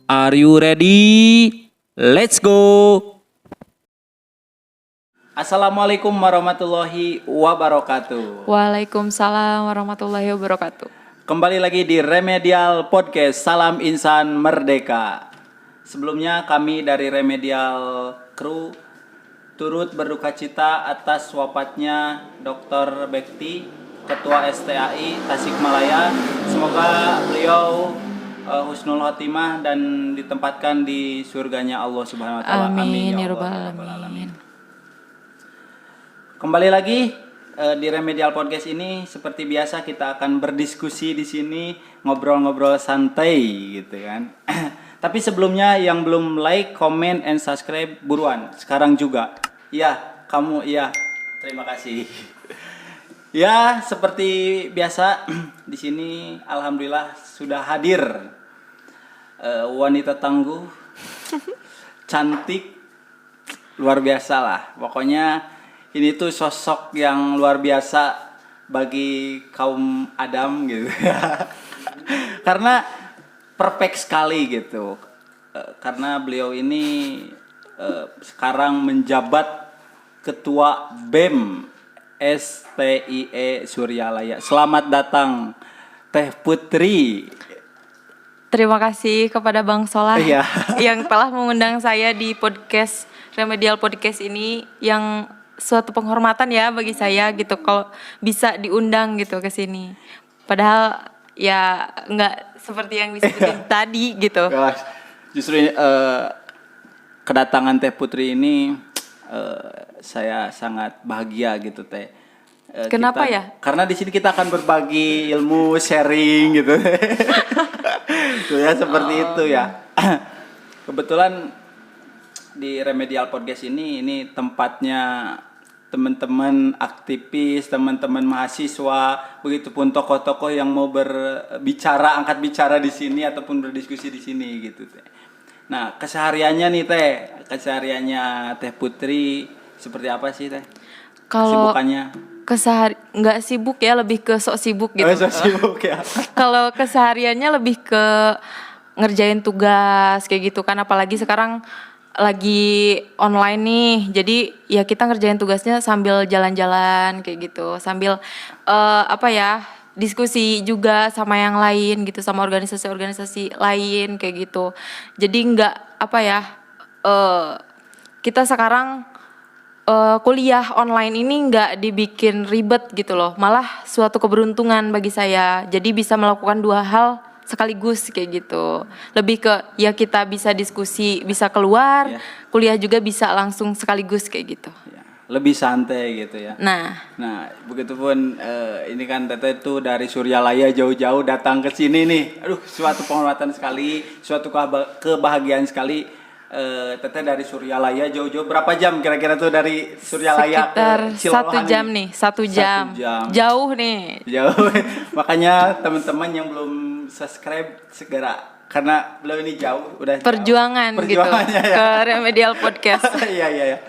Are you ready? Let's go. Assalamualaikum warahmatullahi wabarakatuh. Waalaikumsalam warahmatullahi wabarakatuh. Kembali lagi di Remedial Podcast Salam Insan Merdeka. Sebelumnya kami dari Remedial Crew turut berduka cita atas wafatnya Dr. Bekti, Ketua STAI Tasikmalaya. Semoga beliau husnul khotimah dan ditempatkan di surganya Allah Subhanahu wa taala. Amin Amin ya ya rabbal Allah. alamin. Kembali lagi di Remedial Podcast ini seperti biasa kita akan berdiskusi di sini, ngobrol-ngobrol santai gitu kan. Tapi sebelumnya yang belum like, comment, and subscribe buruan sekarang juga. Iya, kamu iya. Terima kasih. Ya, seperti biasa di sini alhamdulillah sudah hadir wanita tangguh, cantik, luar biasa lah. Pokoknya ini tuh sosok yang luar biasa bagi kaum Adam gitu. Karena perfect sekali gitu. Karena beliau ini sekarang menjabat Ketua BEM STIE Suryalaya. Selamat datang Teh Putri. Terima kasih kepada Bang Solah Iya. yang telah mengundang saya di podcast Remedial Podcast ini, yang suatu penghormatan ya bagi saya gitu kalau bisa diundang gitu ke sini. Padahal ya nggak seperti yang disebutin tadi gitu. Justru kedatangan Teh Putri ini saya sangat bahagia gitu Teh. Kenapa ya? Karena di sini kita akan berbagi ilmu, sharing gitu. Tuh ya seperti itu ya. Kebetulan di Remedial Podcast ini tempatnya teman-teman aktivis, teman-teman mahasiswa, begitupun tokoh-tokoh yang mau berbicara, angkat bicara di sini ataupun berdiskusi di sini gitu Teh. Nah, kesehariannya nih Teh, kesehariannya Teh Putri seperti apa sih Teh? Kalau Kesibukannya? nggak sibuk ya, lebih ke sok sibuk gitu. Oh, so sibuk ya. Kalau kesehariannya lebih ke ngerjain tugas kayak gitu kan, apalagi sekarang lagi online nih, jadi ya kita ngerjain tugasnya sambil jalan-jalan kayak gitu, sambil diskusi juga sama yang lain gitu, sama organisasi-organisasi lain kayak gitu. Jadi kita sekarang kuliah online ini nggak dibikin ribet gitu loh, malah suatu keberuntungan bagi saya. Jadi bisa melakukan dua hal sekaligus kayak gitu. Lebih ke ya kita bisa diskusi, bisa keluar, kuliah juga bisa langsung sekaligus kayak gitu. Ya, lebih santai gitu ya. Nah, begitupun ini kan Teteh itu dari Suryalaya jauh-jauh datang ke sini nih. Aduh, suatu penghormatan sekali, suatu kebahagiaan sekali. Teteh dari Suryalaya jauh-jauh, berapa jam kira-kira tuh dari Suryalaya sekitar ke Cilolohan 1 jam ini? nih, 1 jam. Jauh nih. Jauh. Makanya teman-teman yang belum subscribe segera, karena beliau ini jauh, udah Perjuangan gitu ya. ke Remedial Podcast. Iya.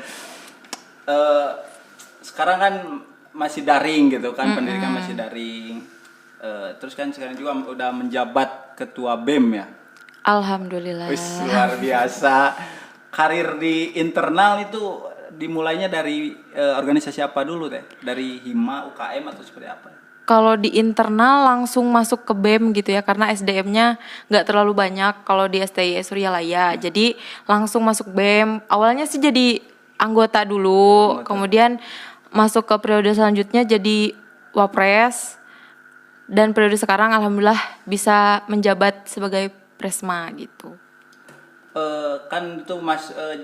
Sekarang kan masih daring gitu kan, pendidikan masih daring. Terus kan sekarang juga udah menjabat Ketua BEM ya. Alhamdulillah. Wis, luar biasa. Karir di internal itu dimulainya dari organisasi apa dulu Teh? Dari Hima, UKM atau seperti apa? Kalau di internal langsung masuk ke BEM gitu ya, karena SDM-nya nggak terlalu banyak kalau di STIE Suryalaya. Jadi langsung masuk BEM. Awalnya sih jadi anggota dulu, kemudian masuk ke periode selanjutnya jadi wapres, dan periode sekarang alhamdulillah bisa menjabat sebagai presma gitu. Kan itu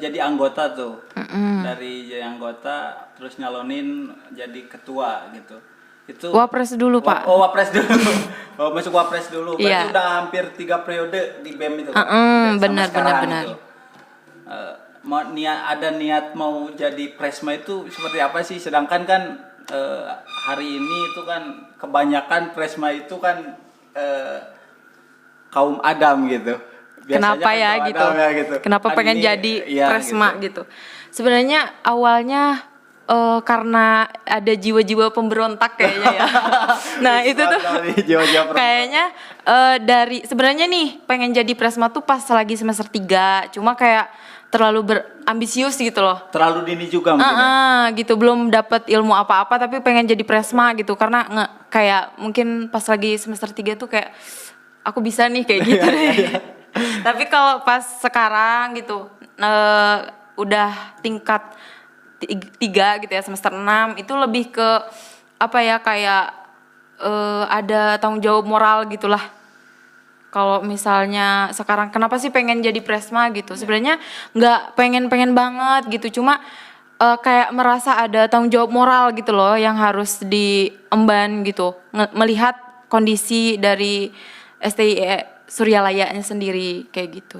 jadi anggota tuh. Dari jadi anggota terus nyalonin jadi ketua gitu. Itu Wapres dulu Pak. Wapres dulu. Masuk wapres dulu. Berarti Iya. udah hampir 3 periode di BEM itu. Benar. Gitu. Ada niat mau jadi presma itu seperti apa sih? Sedangkan kan hari ini itu kan kebanyakan presma itu kan kaum Adam gitu. Biasanya Kenapa kan ya kaum gitu? Adam ya, gitu. Kenapa Kan pengen ini, jadi ya, presma gitu? Sebenarnya awalnya karena ada jiwa-jiwa pemberontak kayaknya ya. Nah itu tuh kayaknya dari sebenarnya nih pengen jadi presma tuh pas lagi semester 3, cuma kayak terlalu berambisius gitu loh. Terlalu dini juga mungkin ya? Gitu, belum dapat ilmu apa-apa tapi pengen jadi presma gitu karena kayak mungkin pas lagi semester 3 tuh kayak aku bisa nih kayak gitu deh. Tapi kalau pas sekarang gitu udah tingkat 3 gitu ya, semester 6 itu lebih ke apa ya, kayak ada tanggung jawab moral gitulah. Kalau misalnya sekarang kenapa sih pengen jadi presma gitu, sebenarnya nggak pengen banget gitu, cuma kayak merasa ada tanggung jawab moral gitu loh yang harus diemban gitu, melihat kondisi dari STI Suryalayanya sendiri kayak gitu.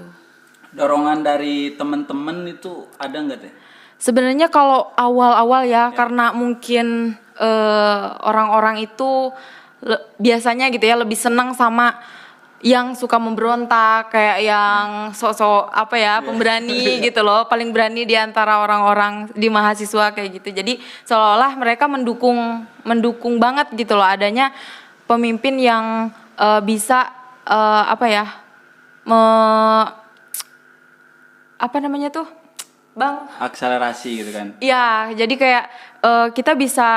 Dorongan dari teman-teman itu ada nggak teh? Sebenarnya kalau awal-awal ya, karena mungkin orang-orang itu biasanya gitu ya lebih senang sama yang suka memberontak, kayak yang sok-sok apa ya, pemberani gitu loh, paling berani di antara orang-orang di mahasiswa kayak gitu. Jadi seolah-olah mereka mendukung banget gitu loh adanya pemimpin yang bisa apa ya, apa namanya tuh, Bang? Akselerasi gitu kan? Iya, jadi kayak kita bisa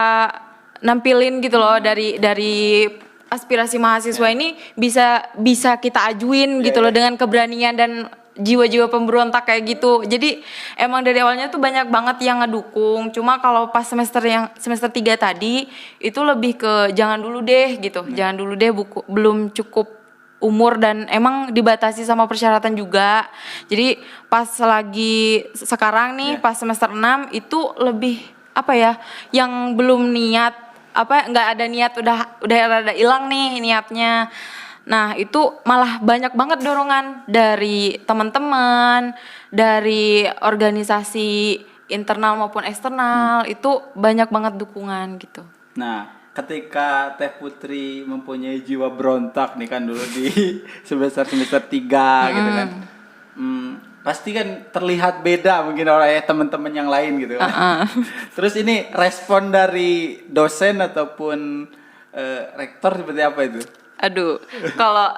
nampilin gitu loh dari aspirasi mahasiswa ini bisa kita ajuin gitu loh dengan keberanian dan jiwa-jiwa pemberontak kayak gitu. Jadi emang dari awalnya tuh banyak banget yang ngedukung. Cuma kalau pas semester 3 tadi itu lebih ke jangan dulu deh gitu. Jangan dulu deh, belum cukup umur dan emang dibatasi sama persyaratan juga. Jadi pas lagi sekarang nih pas semester 6 itu lebih apa ya, yang belum niat apa, nggak ada niat, udah rada hilang nih niatnya. Nah itu malah banyak banget dorongan dari teman-teman, dari organisasi internal maupun eksternal, itu banyak banget dukungan gitu. Nah, ketika Teh Putri mempunyai jiwa berontak nih kan dulu di semester 3 gitu kan, pasti kan terlihat beda mungkin oleh teman-teman yang lain gitu kan. Terus ini respon dari dosen ataupun rektor seperti apa itu? Aduh, kalau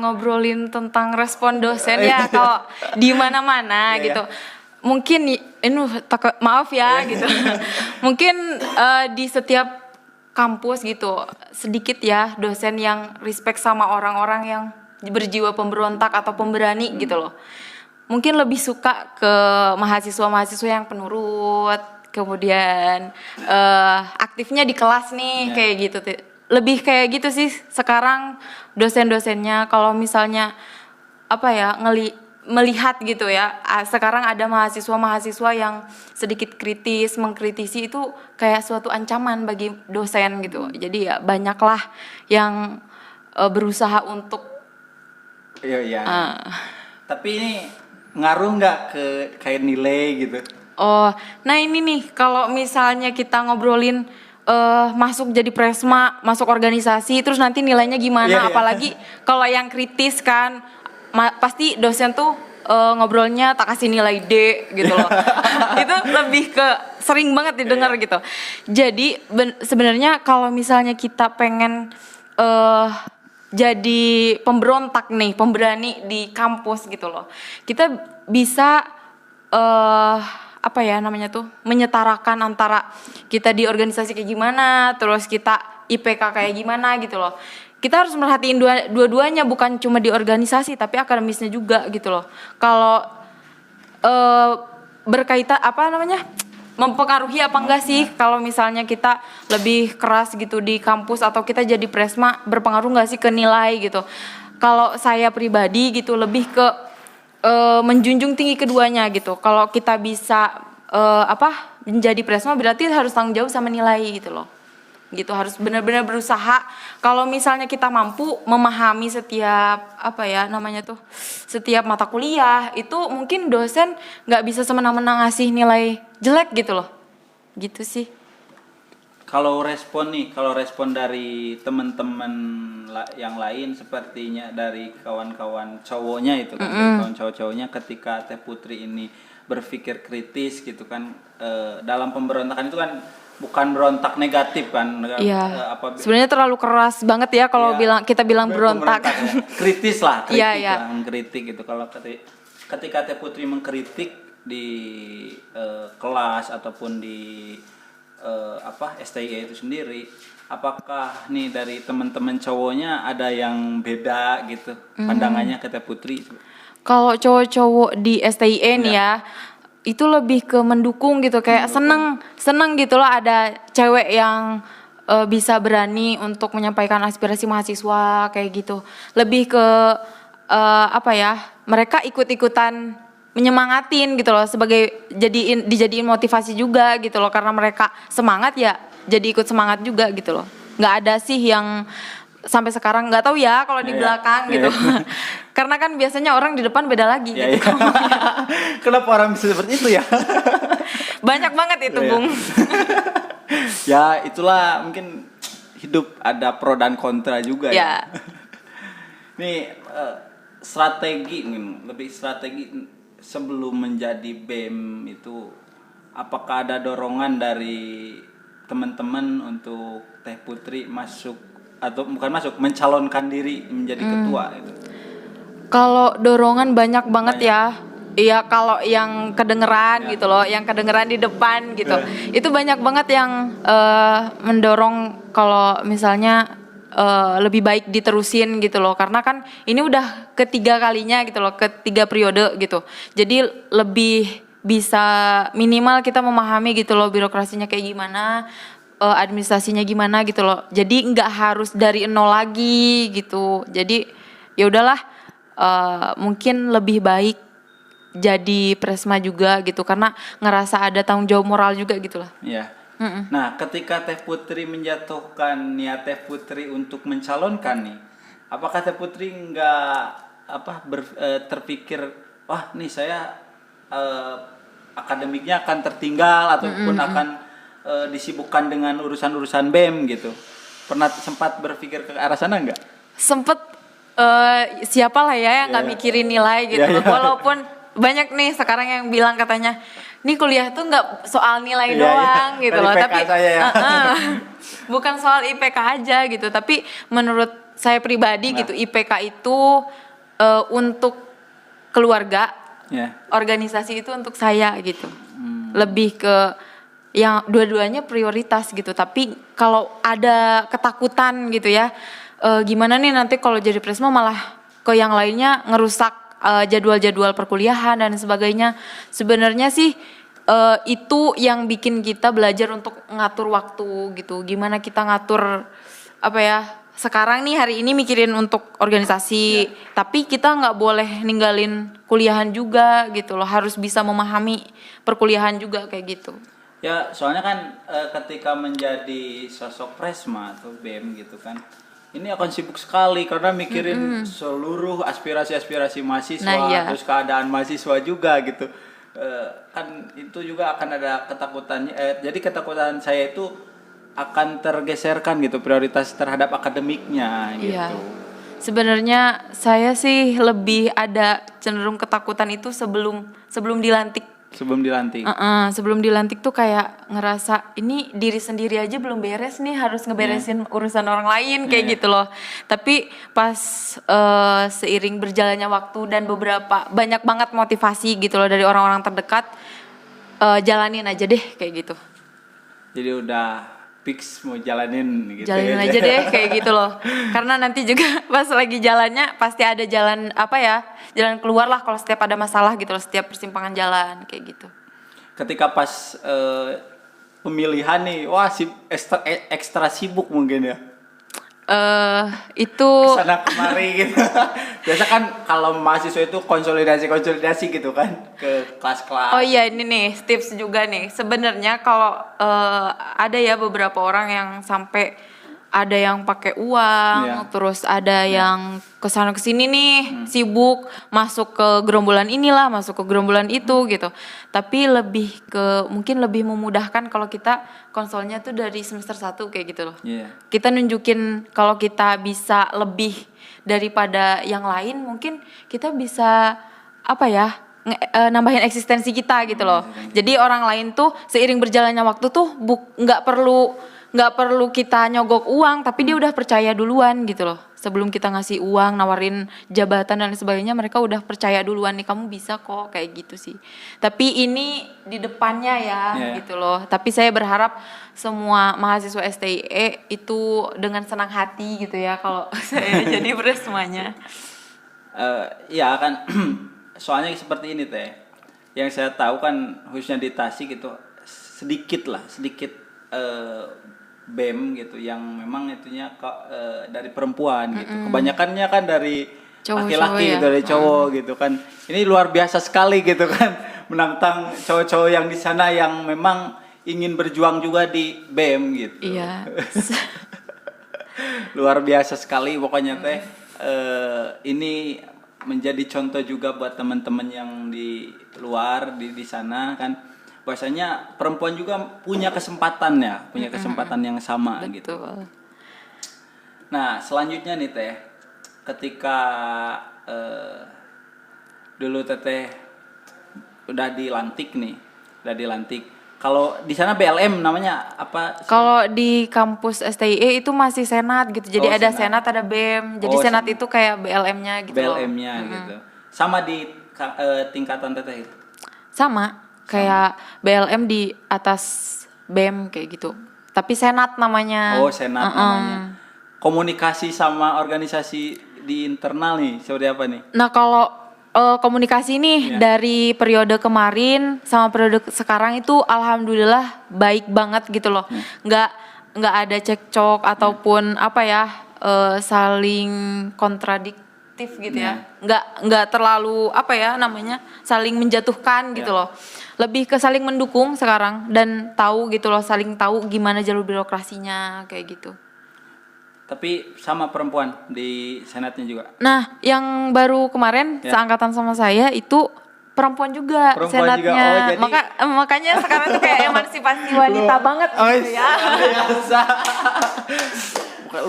ngobrolin tentang respon dosen ya kalau di mana-mana gitu. Mungkin ini maaf ya gitu. Mungkin di setiap kampus gitu sedikit ya dosen yang respect sama orang-orang yang berjiwa pemberontak atau pemberani gitu loh. Mungkin lebih suka ke mahasiswa-mahasiswa yang penurut, kemudian aktifnya di kelas nih kayak gitu. Lebih kayak gitu sih sekarang dosen-dosennya. Kalau misalnya apa ya, melihat gitu ya, sekarang ada mahasiswa-mahasiswa yang sedikit kritis, mengkritisi, itu kayak suatu ancaman bagi dosen gitu. Jadi ya banyaklah yang berusaha untuk Tapi ini ngaruh nggak ke kayak nilai gitu? Oh, nah ini nih kalau misalnya kita ngobrolin masuk jadi presma, masuk organisasi, terus nanti nilainya gimana? Apalagi kalau yang kritis kan, pasti dosen tuh ngobrolnya tak kasih nilai D gitu loh. Itu lebih ke sering banget didengar gitu. Jadi sebenarnya kalau misalnya kita pengen jadi pemberontak nih, pemberani di kampus gitu loh, kita bisa apa ya namanya tuh, menyetarakan antara kita di organisasi kayak gimana, terus kita IPK kayak gimana gitu loh. Kita harus merhatiin dua-duanya, bukan cuma di organisasi tapi akademisnya juga gitu loh. Kalau berkaitan apa namanya, mempengaruhi apa enggak sih kalau misalnya kita lebih keras gitu di kampus atau kita jadi presma, berpengaruh enggak sih ke nilai gitu. Kalau saya pribadi gitu lebih ke menjunjung tinggi keduanya gitu. Kalau kita bisa menjadi presma berarti harus tanggung jawab sama nilai gitu loh. Gitu, harus benar-benar berusaha. Kalau misalnya kita mampu memahami setiap setiap mata kuliah, itu mungkin dosen nggak bisa semena-mena ngasih nilai jelek gitu loh. Gitu sih. Kalau respon dari teman-teman yang lain, sepertinya dari kawan-kawan cowoknya itu kan, kawan cowok-cowoknya ketika Teh Putri ini berpikir kritis gitu kan. Dalam pemberontakan itu kan bukan berontak negatif kan. Iya. Sebenarnya terlalu keras banget ya kalau kita bilang berontak. Ya. Kritis lah, kritik Iya. lah, mengkritik gitu. Kalau ketika Teh Putri mengkritik di kelas ataupun di STIE itu sendiri, apakah nih dari teman-teman cowoknya ada yang beda gitu pandangannya ke Teh Putri? Kalau cowok-cowok di STIE nih ya, itu lebih ke mendukung gitu, kayak seneng gitu loh ada cewek yang bisa berani untuk menyampaikan aspirasi mahasiswa kayak gitu. Lebih ke mereka ikut-ikutan menyemangatin gitu loh, sebagai dijadiin motivasi juga gitu loh, karena mereka semangat ya jadi ikut semangat juga gitu loh. Nggak ada sih yang sampai sekarang, nggak tahu ya kalau di belakang gitu. Karena kan biasanya orang di depan beda lagi gitu. Kenapa orang bisa seperti itu ya? Banyak banget itu, Bung. Ya itulah mungkin hidup ada pro dan kontra juga ya. Nih lebih strategi sebelum menjadi BEM itu, apakah ada dorongan dari teman-teman untuk Teh Putri mencalonkan diri menjadi ketua gitu? Kalau dorongan banyak banget ya. Iya, kalau yang kedengeran gitu loh, yang kedengeran di depan gitu. Itu banyak banget yang mendorong kalau misalnya lebih baik diterusin gitu loh, karena kan ini udah ketiga kalinya gitu loh, ketiga periode gitu. Jadi lebih bisa minimal kita memahami gitu loh birokrasinya kayak gimana, administrasinya gimana gitu loh. Jadi nggak harus dari nol lagi gitu. Jadi ya udahlah, mungkin lebih baik jadi presma juga gitu, karena ngerasa ada tanggung jawab moral juga gitu lah. Iya. Nah, ketika Teh Putri menjatuhkan niat Teh Putri untuk mencalonkan nih, apakah Teh Putri terpikir, wah nih saya akademiknya akan tertinggal ataupun akan disibukkan dengan urusan-urusan BEM gitu? Pernah sempat berpikir ke arah sana nggak? Sempet, siapalah ya yang nggak mikirin nilai gitu. Walaupun banyak nih sekarang yang bilang katanya, nih kuliah tuh nggak soal nilai doang gitu loh, tapi bukan soal IPK aja gitu. Tapi menurut saya pribadi gitu, IPK itu untuk keluarga, organisasi itu untuk saya gitu. Lebih ke yang dua-duanya prioritas gitu. Tapi kalau ada ketakutan gitu ya, gimana nih nanti kalau jadi presma malah ke yang lainnya ngerusak jadwal-jadwal perkuliahan dan sebagainya. Sebenarnya sih itu yang bikin kita belajar untuk ngatur waktu gitu. Gimana kita ngatur sekarang nih hari ini mikirin untuk organisasi, tapi kita nggak boleh ninggalin kuliahan juga gitu loh. Harus bisa memahami perkuliahan juga kayak gitu. Ya soalnya kan ketika menjadi sosok presma atau BEM gitu kan, ini akan sibuk sekali karena mikirin seluruh aspirasi mahasiswa, terus keadaan mahasiswa juga gitu. Kan itu juga akan ada ketakutannya. Jadi ketakutan saya itu akan tergeserkan gitu prioritas terhadap akademiknya gitu. Iya. Sebenarnya saya sih lebih ada cenderung ketakutan itu sebelum dilantik. Sebelum dilantik. Sebelum dilantik tuh kayak ngerasa ini diri sendiri aja belum beres nih, harus ngeberesin urusan orang lain kayak gitu loh. Tapi pas seiring berjalannya waktu dan banyak banget motivasi gitu loh dari orang-orang terdekat, jalanin aja deh kayak gitu. Jadi udah fix mau jalanin gitu. Jalanin aja deh kayak gitu loh. Karena nanti juga pas lagi jalannya pasti ada jalan jalan keluar lah kalau setiap ada masalah gitu loh, setiap persimpangan jalan kayak gitu. Ketika pas pemilihan nih, wah ekstra sibuk mungkin ya. Itu kesana kemari gitu. Biasa kan kalau mahasiswa itu konsolidasi gitu kan ke kelas-kelas. Oh iya, ini nih tips juga nih. Sebenarnya kalau ada ya beberapa orang yang sampai ada yang pakai uang, terus ada yang kesana kesini nih sibuk masuk ke gerombolan inilah, masuk ke gerombolan itu gitu. Tapi mungkin lebih memudahkan kalau kita konsolnya tuh dari semester 1 kayak gitu loh. Kita nunjukin kalau kita bisa lebih daripada yang lain, mungkin kita bisa nambahin eksistensi kita gitu loh. Jadi orang lain tuh seiring berjalannya waktu tuh nggak perlu kita nyogok uang, tapi dia udah percaya duluan gitu loh. Sebelum kita ngasih uang, nawarin jabatan dan sebagainya, mereka udah percaya duluan nih, kamu bisa kok, kayak gitu sih. Tapi ini di depannya ya gitu loh. Tapi saya berharap semua mahasiswa STIE itu dengan senang hati gitu ya kalau saya jadi beresmanya. Ya kan soalnya seperti ini teh. Yang saya tahu kan khususnya di Tasik itu sedikit BEM gitu yang memang itunya dari perempuan gitu. Kebanyakannya kan dari laki-laki ya? gitu, dari cowok gitu kan. Ini luar biasa sekali gitu kan menantang cowok-cowok yang di sana yang memang ingin berjuang juga di BEM gitu. Iya. Luar biasa sekali pokoknya teh. Ini menjadi contoh juga buat teman-teman yang di luar di sana kan. Bahwasanya perempuan juga punya kesempatan yang sama. Betul. Gitu. Nah selanjutnya nih teh, ketika dulu teteh udah dilantik. Kalau di sana BLM namanya apa? Kalau di kampus STIE itu masih senat gitu. Jadi ada senat, ada BEM. Jadi senat itu kayak BLM-nya gitu. BLM-nya gitu. Sama di tingkatan teteh itu. Sama kayak BLM di atas BEM kayak gitu. Tapi senat namanya. Oh, senat namanya. Komunikasi sama organisasi di internal nih seperti apa nih? Nah, kalau komunikasi nih dari periode kemarin sama periode sekarang itu alhamdulillah baik banget gitu loh. Nggak ada cekcok ataupun apa ya, saling kontradiktif gitu ya. Nggak terlalu apa ya namanya, saling menjatuhkan gitu loh. Lebih ke saling mendukung sekarang dan tahu gitu loh, saling tahu gimana jalur birokrasinya kayak gitu. Tapi sama perempuan di senatnya juga. Nah, yang baru kemarin seangkatan sama saya itu perempuan juga senatnya. Juga. Oh, jadi... makanya sekarang tuh kayak emansipasi wanita banget gitu ya. Biasa.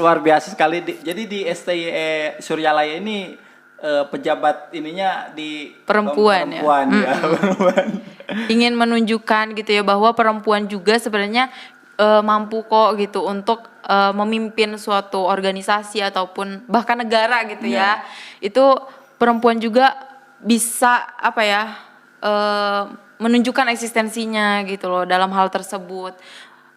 Luar biasa sekali. Jadi di STIE Suryalaya ini pejabat ininya di perempuan ya. Ingin menunjukkan gitu ya bahwa perempuan juga sebenarnya mampu kok gitu untuk memimpin suatu organisasi ataupun bahkan negara gitu ya. Itu perempuan juga bisa apa ya, menunjukkan eksistensinya gitu loh dalam hal tersebut.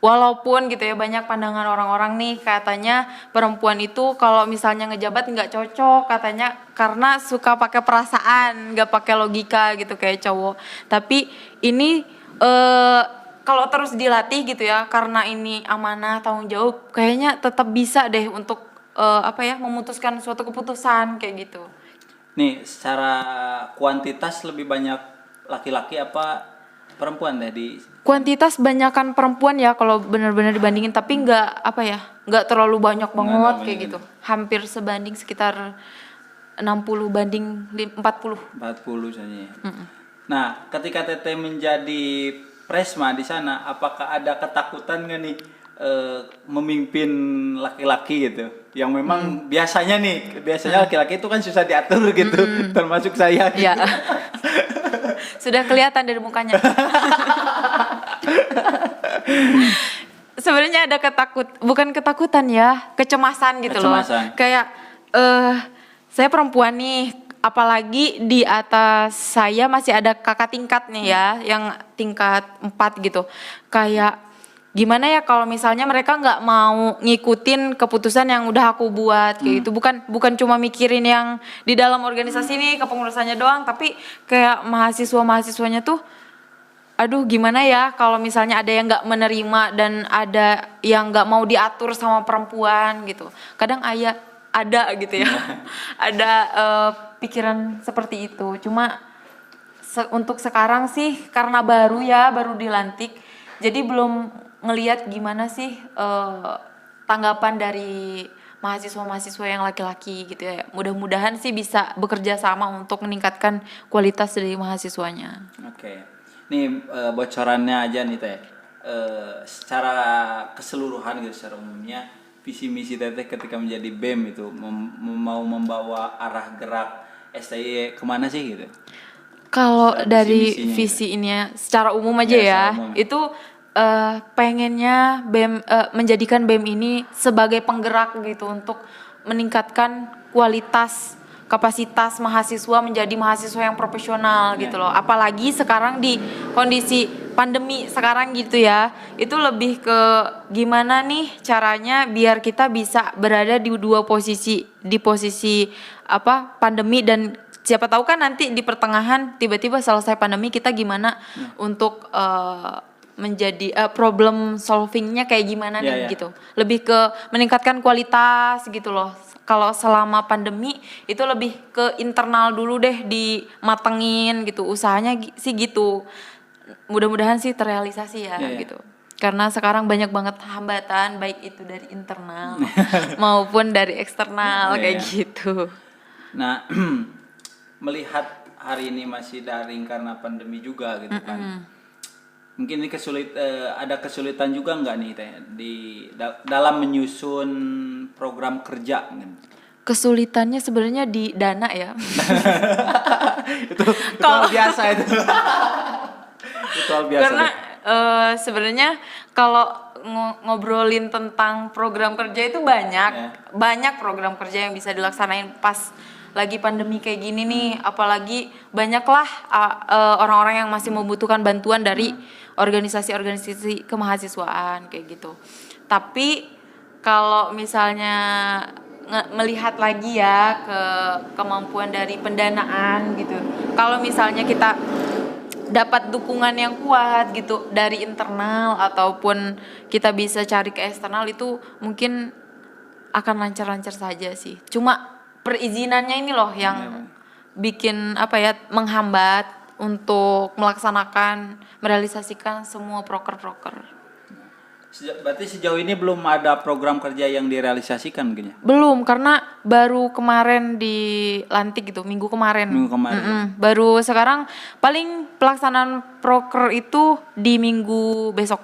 Walaupun gitu ya banyak pandangan orang-orang nih katanya perempuan itu kalau misalnya ngejabat nggak cocok katanya karena suka pakai perasaan, nggak pakai logika gitu kayak cowok. Tapi ini kalau terus dilatih gitu ya, karena ini amanah tanggung jawab, kayaknya tetap bisa deh untuk memutuskan suatu keputusan kayak gitu. Nih, secara kuantitas lebih banyak laki-laki apa perempuan deh di? Kuantitas banyakan perempuan ya kalau benar-benar dibandingin, tapi nggak terlalu banyak banget kayak gitu. Hampir sebanding sekitar 60 banding 40. 40 saja. Nah, ketika Teteh menjadi Presma di sana, apakah ada ketakutan nggak nih memimpin laki-laki gitu? Yang memang biasanya laki-laki itu kan susah diatur gitu, termasuk saya. Gitu. Ya. Sudah kelihatan dari mukanya. Sebenarnya ada bukan ketakutan ya, kecemasan gitu loh. Kayak saya perempuan nih. Apalagi di atas saya masih ada kakak tingkat nih ya, yang tingkat 4 gitu. Kayak gimana ya kalau misalnya mereka nggak mau ngikutin keputusan yang udah aku buat kayak gitu. Bukan cuma mikirin yang di dalam organisasi ini kepengurusannya doang, tapi kayak mahasiswanya tuh, aduh gimana ya kalau misalnya ada yang nggak menerima dan ada yang nggak mau diatur sama perempuan gitu. Kadang ada gitu ya, ada pikiran seperti itu. Cuma untuk sekarang sih karena baru dilantik, jadi belum ngelihat gimana sih tanggapan dari mahasiswa yang laki-laki gitu ya. Mudah-mudahan sih bisa bekerja sama untuk meningkatkan kualitas dari mahasiswanya. Oke. Nih bocorannya aja nih Teh. Secara keseluruhan gitu, secara umumnya visi misi Teteh ketika menjadi BEM itu mau membawa arah gerak STIE kemana sih gitu? Kalau dari misinya visi ini ya, secara umum aja Ya, ya, secara umum. itu pengennya BEM menjadikan BEM ini sebagai penggerak gitu untuk meningkatkan kualitas kapasitas mahasiswa menjadi mahasiswa yang profesional gitu loh. Apalagi sekarang di kondisi pandemi sekarang gitu ya, itu lebih ke gimana nih caranya biar kita bisa berada di dua posisi, di posisi apa pandemi dan siapa tahu kan nanti di pertengahan tiba-tiba selesai pandemi kita gimana untuk menjadi problem solvingnya kayak gimana nih gitu. Lebih ke meningkatkan kualitas gitu loh. Kalau selama pandemi itu lebih ke internal dulu deh dimatengin gitu. Usahanya sih gitu. Mudah-mudahan sih terrealisasi ya gitu. Karena sekarang banyak banget hambatan baik itu dari internal maupun dari eksternal kayak gitu. Nah, melihat hari ini masih daring karena pandemi juga gitu kan. Mungkin ini ada kesulitan juga nggak nih Teh dalam menyusun program kerja gitu. Kesulitannya sebenarnya di dana ya. itu hal biasa itu. Itu hal biasa. Karena sebenarnya kalau ngobrolin tentang program kerja itu banyak program kerja yang bisa dilaksanain pas lagi pandemi kayak gini nih, apalagi banyaklah orang-orang yang masih membutuhkan bantuan dari organisasi-organisasi kemahasiswaan kayak gitu. Tapi kalau misalnya melihat lagi ya ke kemampuan dari pendanaan gitu. Kalau misalnya kita dapat dukungan yang kuat gitu dari internal ataupun kita bisa cari ke eksternal itu mungkin akan lancar-lancar saja sih. Cuma perizinannya ini loh yang bikin menghambat untuk melaksanakan merealisasikan semua proker-proker. Berarti sejauh ini belum ada program kerja yang direalisasikan mungkin ya? Belum, karena baru kemarin dilantik gitu, minggu kemarin. Baru sekarang paling pelaksanaan proker itu di minggu besok.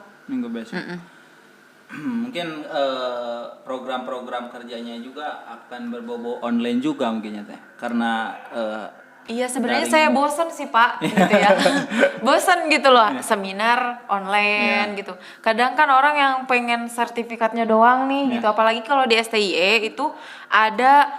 Mungkin program-program kerjanya juga akan berbau online juga mungkin ya Teh. Karena iya sebenarnya saya bosan sih Pak gitu ya. Bosan gitu loh seminar online gitu. Kadang kan orang yang pengen sertifikatnya doang nih gitu. Apalagi kalau di STIE itu ada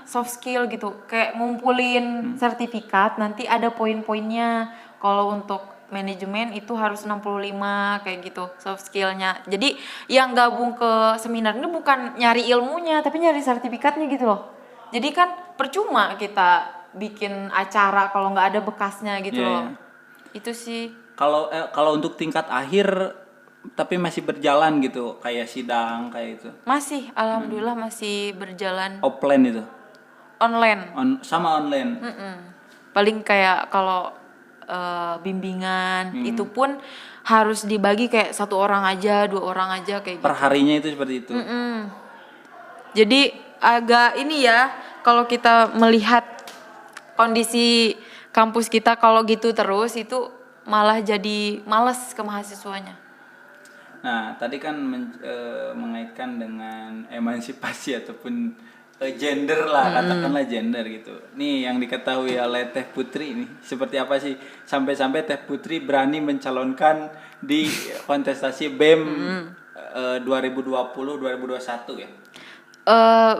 soft skill gitu. Kayak ngumpulin sertifikat nanti ada poin-poinnya. Kalau untuk manajemen itu harus 65 kayak gitu soft skillnya. Jadi yang gabung ke seminar ini bukan nyari ilmunya tapi nyari sertifikatnya gitu loh. Jadi kan percuma kita bikin acara kalau nggak ada bekasnya gitu loh. Itu sih. Kalau untuk tingkat akhir tapi masih berjalan gitu kayak sidang kayak itu. Masih, alhamdulillah masih berjalan. Offline itu. Online. Sama online. Paling kayak kalau bimbingan itu pun harus dibagi kayak 1 orang aja, 2 orang aja kayak gitu. Per harinya itu seperti itu. Jadi agak ini ya kalau kita melihat kondisi kampus kita kalau gitu terus itu malah jadi males ke mahasiswanya. Nah tadi kan mengaitkan dengan emansipasi ataupun gender lah katakanlah gender gitu. Nih yang diketahui oleh Teh Putri nih seperti apa sih sampai-sampai Teh Putri berani mencalonkan di kontestasi BEM 2020-2021 ya.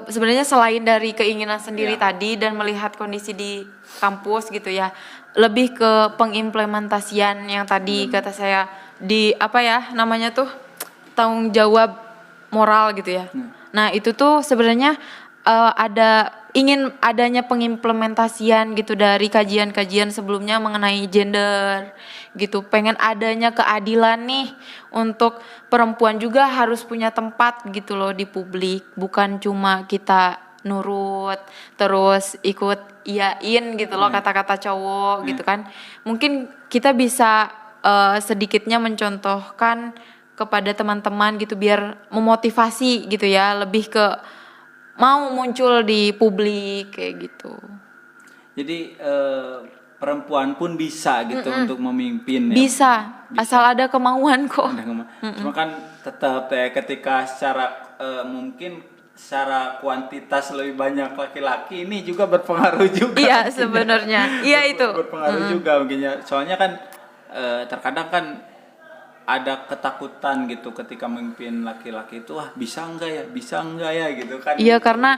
Sebenarnya selain dari keinginan sendiri tadi dan melihat kondisi di kampus gitu ya, lebih ke pengimplementasian yang tadi kata saya di tanggung jawab moral gitu ya. Nah itu tuh sebenarnya ingin adanya pengimplementasian gitu dari kajian-kajian sebelumnya mengenai gender gitu. Pengen adanya keadilan nih untuk perempuan juga harus punya tempat gitu loh di publik. Bukan cuma kita nurut terus ikut iyain gitu loh kata-kata cowok gitu kan. Mungkin kita bisa sedikitnya mencontohkan kepada teman-teman gitu biar memotivasi gitu ya. Lebih ke mau muncul di publik kayak gitu. Jadi perempuan pun bisa gitu untuk memimpin. Bisa, asal ada kemauan kok. Cuma kan tetap ya ketika secara mungkin secara kuantitas lebih banyak laki-laki ini juga berpengaruh juga. Iya sebenarnya, iya itu. Berpengaruh juga mungkin ya. Soalnya kan terkadang kan ada ketakutan gitu ketika memimpin laki-laki itu, bisa enggak ya gitu kan. Iya karena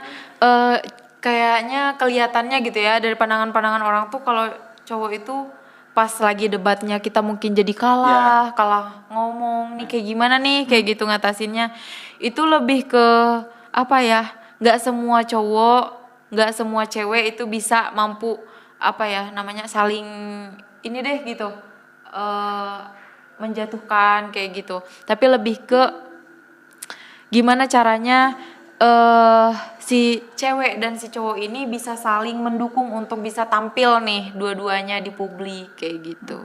kayaknya kelihatannya gitu ya dari pandangan-pandangan orang tuh kalau cowok itu pas lagi debatnya kita mungkin jadi kalah ngomong nih kayak gimana nih kayak gitu ngatasinnya. Itu lebih ke apa ya? Nggak semua cowok, nggak semua cewek itu bisa mampu apa ya namanya saling ini deh gitu menjatuhkan kayak gitu. Tapi lebih ke gimana caranya si cewek dan si cowok ini bisa saling mendukung untuk bisa tampil nih dua-duanya di publik kayak gitu.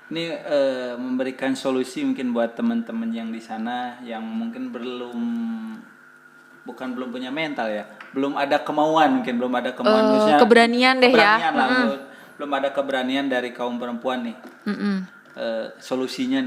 Ini memberikan solusi mungkin buat teman-teman yang di sana yang mungkin belum punya mental ya, belum ada kemauan maksudnya keberanian deh ya. Belum ada keberanian dari kaum perempuan nih. Solusinya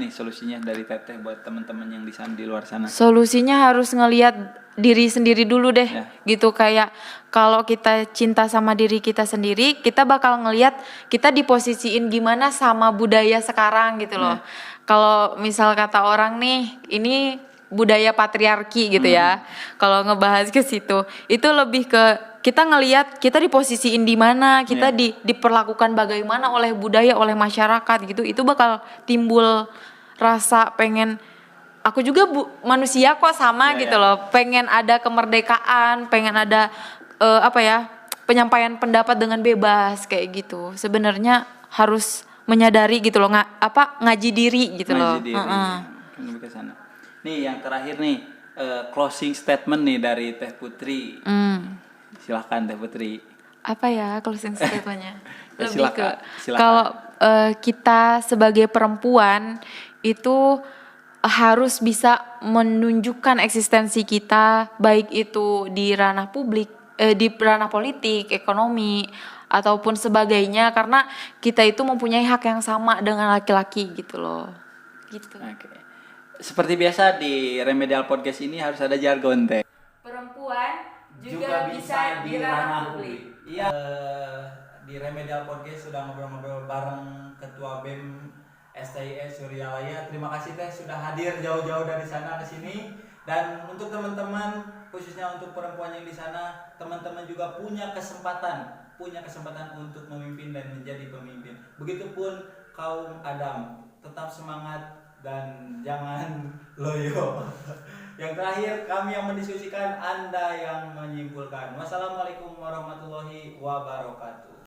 dari Teteh buat teman-teman yang di sana, di luar sana. Solusinya harus ngelihat diri sendiri dulu deh gitu. Kayak kalau kita cinta sama diri kita sendiri, kita bakal ngelihat kita diposisiin gimana sama budaya sekarang gitu loh. Kalau misal kata orang nih ini budaya patriarki gitu ya, kalau ngebahas ke situ itu lebih ke kita ngelihat kita diposisiin di mana, kita diperlakukan bagaimana oleh budaya, oleh masyarakat gitu. Itu bakal timbul rasa pengen aku juga manusia kok sama gitu loh. Pengen ada kemerdekaan, pengen ada penyampaian pendapat dengan bebas kayak gitu. Sebenarnya harus menyadari gitu loh, ngaji diri gitu loh. Lebih ke sana. Nih yang terakhir nih, closing statement nih dari Teh Putri. Silahkan Teh Putri. Apa ya closing statement-nya? Lebih Silakan. Kalau kita sebagai perempuan itu harus bisa menunjukkan eksistensi kita, baik itu di ranah publik, di ranah politik, ekonomi ataupun sebagainya, karena kita itu mempunyai hak yang sama dengan laki-laki gitu loh. Gitu. Okay. Seperti biasa di Remedial Podcast ini harus ada jargon Teh. Perempuan juga bisa di ranah publik. Iya. Di Remedial Podcast sudah ngobrol-ngobrol bareng Ketua BEM STIS Suryalaya. Terima kasih Teh sudah hadir jauh-jauh dari sana ke sini. Dan untuk teman-teman, khususnya untuk perempuan yang di sana, teman-teman juga punya kesempatan untuk memimpin dan menjadi pemimpin. Begitupun kaum Adam, tetap semangat dan jangan loyo. Yang terakhir, kami yang mendiskusikan, Anda yang menyimpulkan. Wassalamualaikum warahmatullahi wabarakatuh.